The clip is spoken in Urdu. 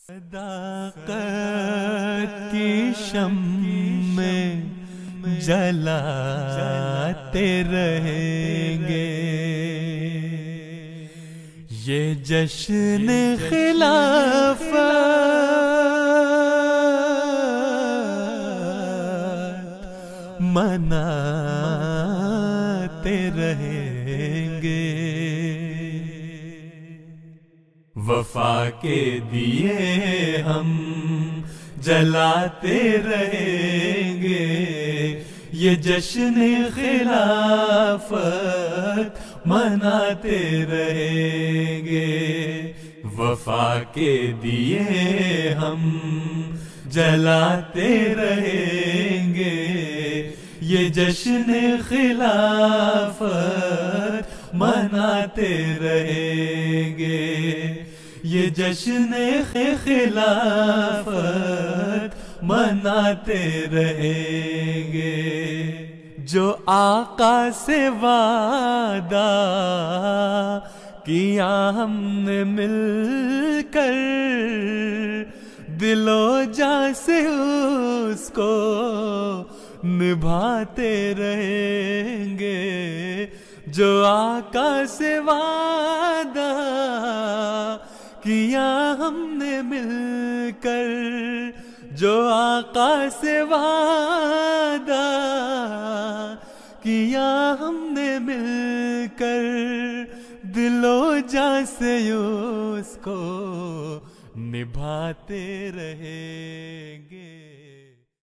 صداقت کی شمع میں جلاتے رہیں گے، یہ جشن خلافت مناتے رہیں گے۔ وفا کے دیے ہم جلاتے رہیں گے، یہ جشن خلافت مناتے رہیں گے۔ وفا کے دیے ہم جلاتے رہیں گے، یہ جشن خلافت مناتے رہیں گے، یہ جشن خلافت مناتے رہیں گے۔ جو آقا سے وعدہ کیا ہم نے مل کر، دل و جاں سے اس کو نبھاتے رہیں گے۔ جو آقا سے وعدہ کیا ہم نے مل کر، جو آقا سے وعدہ کیا ہم نے مل کر، دل و جاں سے اس کو نبھاتے رہیں گے۔